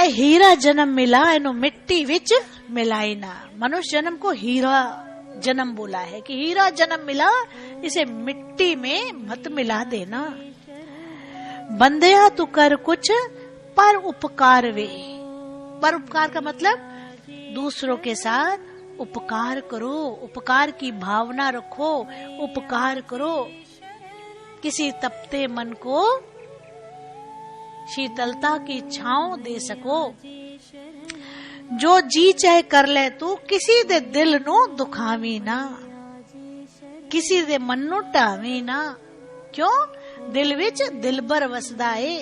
चाहे हीरा जन्म मिला एनो मिट्टी विच मिलाई ना। मनुष्य जन्म को हीरा जन्म बोला है कि हीरा जन्म मिला, इसे मिट्टी में मत मिला देना। बंदया तू कर कुछ पर उपकार वे। पर उपकार का मतलब दूसरों के साथ उपकार करो, उपकार की भावना रखो, उपकार करो। किसी तपते मन को शीतलता की छांव दे सको। जो जी चाहे कर ले तू, किसी दे दिल नो दुखावी ना, किसी दे मन नो टावी ना। क्यों? दिल विच दिलबर वसदा है।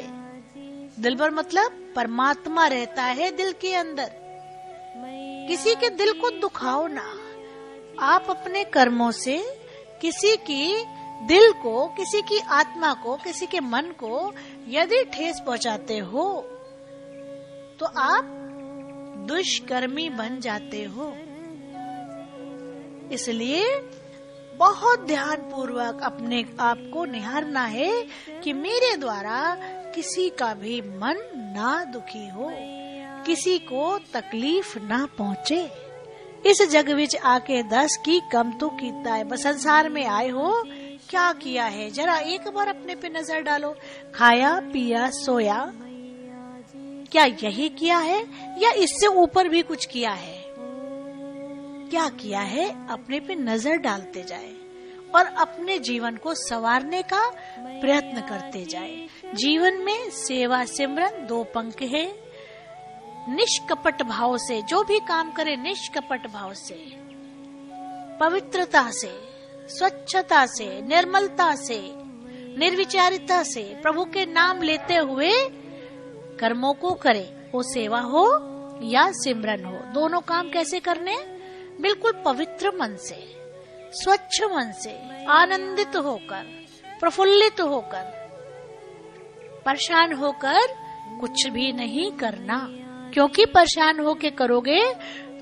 दिलबर मतलब परमात्मा रहता है दिल के अंदर। किसी के दिल को दुखाओ ना। आप अपने कर्मों से किसी की दिल को, किसी की आत्मा को, किसी के मन को यदि ठेस पहुंचाते हो तो आप दुष्कर्मी बन जाते हो। इसलिए बहुत ध्यान पूर्वक अपने आप को निहारना है कि मेरे द्वारा किसी का भी मन ना दुखी हो, किसी को तकलीफ ना पहुंचे। इस जग विच आके 10 की कम तो कीता है। बस संसार में आए हो, क्या किया है जरा एक बार अपने पे नजर डालो। खाया पिया सोया, क्या यही किया है या इससे ऊपर भी कुछ किया है? क्या किया है? अपने पे नजर डालते जाए और अपने जीवन को संवारने का प्रयत्न करते जाए। जीवन में सेवा सिमरन 2 पंख है। निष्कपट भाव से जो भी काम करे, निष्कपट भाव से, पवित्रता से, स्वच्छता से, निर्मलता से, निर्विचारिता से, प्रभु के नाम लेते हुए कर्मों को करे। वो सेवा हो या सिमरन हो, दोनों काम कैसे करने? बिल्कुल पवित्र मन से, स्वच्छ मन से, आनंदित होकर, प्रफुल्लित होकर, परेशान होकर कुछ भी नहीं करना। क्योंकि परेशान होके करोगे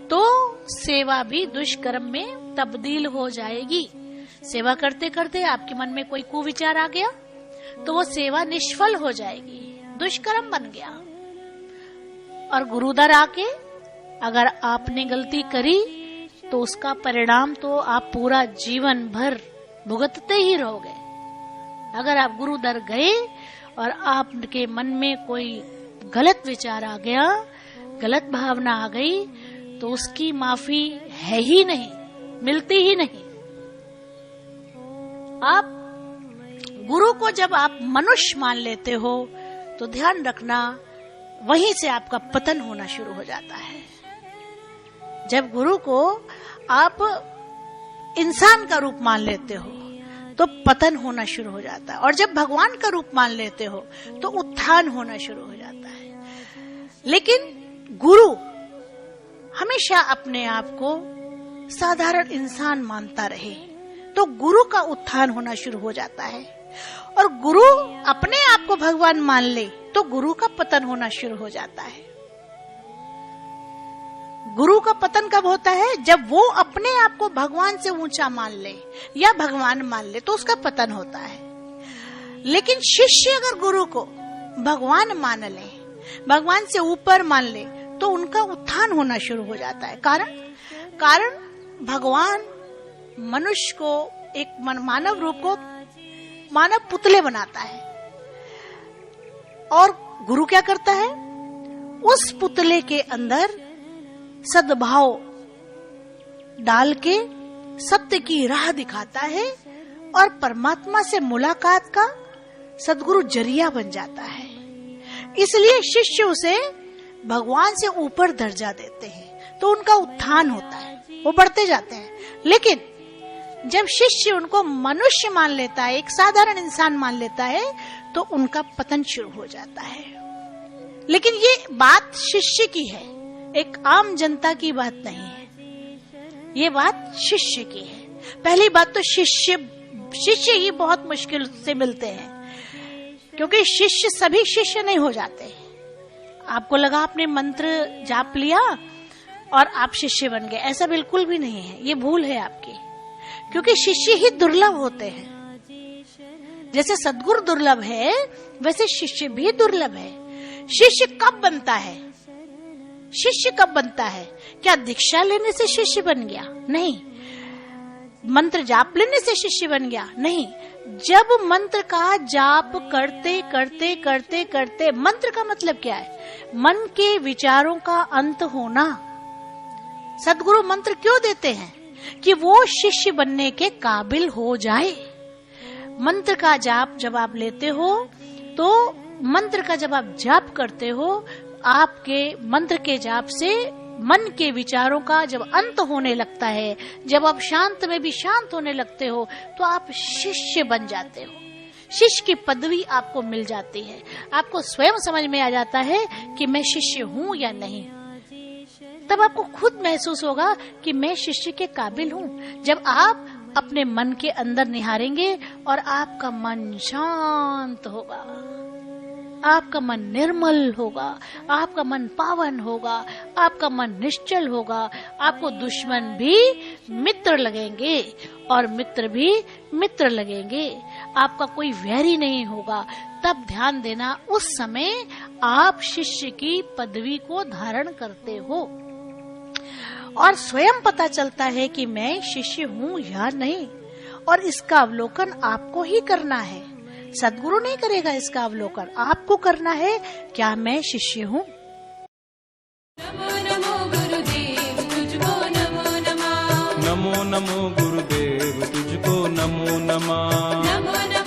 तो सेवा भी दुष्कर्म में तब्दील हो जाएगी। सेवा करते करते आपके मन में कोई कुविचार आ गया तो वो सेवा निष्फल हो जाएगी, दुष्कर्म बन गया। और गुरुदर आके अगर आपने गलती करी तो उसका परिणाम तो आप पूरा जीवन भर भुगतते ही रहोगे। अगर आप गुरुदर गए और आपके मन में कोई गलत विचार आ गया, गलत भावना आ गई, तो उसकी माफी है ही नहीं, मिलती ही नहीं। आप गुरु को जब आप मनुष्य मान लेते हो तो ध्यान रखना, वहीं से आपका पतन होना शुरू हो जाता है। जब गुरु को आप इंसान का रूप मान लेते हो तो पतन होना शुरू हो जाता है, और जब भगवान का रूप मान लेते हो तो उत्थान होना शुरू हो जाता है। लेकिन गुरु हमेशा अपने आप को साधारण इंसान मानता रहे तो गुरु का उत्थान होना शुरू हो जाता है, और गुरु अपने आप को भगवान मान ले तो गुरु का पतन होना शुरू हो जाता है। गुरु का पतन कब होता है? जब वो अपने आप को भगवान से ऊंचा मान ले या भगवान मान ले तो उसका पतन होता है। लेकिन शिष्य अगर गुरु को भगवान मान ले, भगवान से ऊपर मान ले, तो उनका उत्थान होना शुरू हो जाता है। कारण भगवान मनुष्य को, एक मानव रूप को मानव पुतले बनाता है, और गुरु क्या करता है? उस पुतले के अंदर सद्भाव डाल के सत्य की राह दिखाता है, और परमात्मा से मुलाकात का सद्गुरु जरिया बन जाता है। इसलिए शिष्य उसे भगवान से ऊपर दर्जा देते हैं तो उनका उत्थान होता है, वो बढ़ते जाते हैं। लेकिन जब शिष्य उनको मनुष्य मान लेता है, एक साधारण इंसान मान लेता है, तो उनका पतन शुरू हो जाता है। लेकिन ये बात शिष्य की है, एक आम जनता की बात नहीं है, ये बात शिष्य की है। पहली बात तो शिष्य ही बहुत मुश्किल से मिलते हैं, क्योंकि शिष्य सभी शिष्य नहीं हो जाते। आपको लगा आपने मंत्र जाप लिया और आप शिष्य बन गए, ऐसा बिल्कुल भी नहीं है, ये भूल है आपकी। क्योंकि शिष्य ही दुर्लभ होते हैं। जैसे सद्गुरु दुर्लभ है वैसे शिष्य भी दुर्लभ है। शिष्य कब बनता है? शिष्य कब बनता है? क्या दीक्षा लेने से शिष्य बन गया? नहीं। मंत्र जाप लेने से शिष्य बन गया? नहीं। जब मंत्र का जाप करते करते करते करते, मंत्र का मतलब क्या है? मन के विचारों का अंत होना। सद्गुरु मंत्र क्यों देते हैं? कि वो शिष्य बनने के काबिल हो जाए। मंत्र का जाप जब आप लेते हो, तो मंत्र का जब आप जाप करते हो, आपके मंत्र के जाप से मन के विचारों का जब अंत होने लगता है, जब आप शांत में भी शांत होने लगते हो, तो आप शिष्य बन जाते हो। शिष्य की पदवी आपको मिल जाती है। आपको स्वयं समझ में आ जाता है कि मैं शिष्य हूँ या नहीं। तब आपको खुद महसूस होगा कि मैं शिष्य के काबिल हूँ। जब आप अपने मन के अंदर निहारेंगे और आपका मन शांत होगा, आपका मन निर्मल होगा, आपका मन पावन होगा, आपका मन निश्चल होगा, आपको दुश्मन भी मित्र लगेंगे और मित्र भी मित्र लगेंगे। आपका कोई वैरी नहीं होगा। तब ध्यान देना, उस समय आप शिष्य की पदवी को धारण करते हो और स्वयं पता चलता है कि मैं शिष्य हूँ या नहीं। और इसका अवलोकन आपको ही करना है, सद्गुरु नहीं करेगा इसका अवलोकन, आपको करना है। क्या मैं शिष्य हूँ? नमो नमो गुरुदेव तुझको नमो नमः। नमो नमो गुरुदेव तुझको नमो नमः। नमो नमो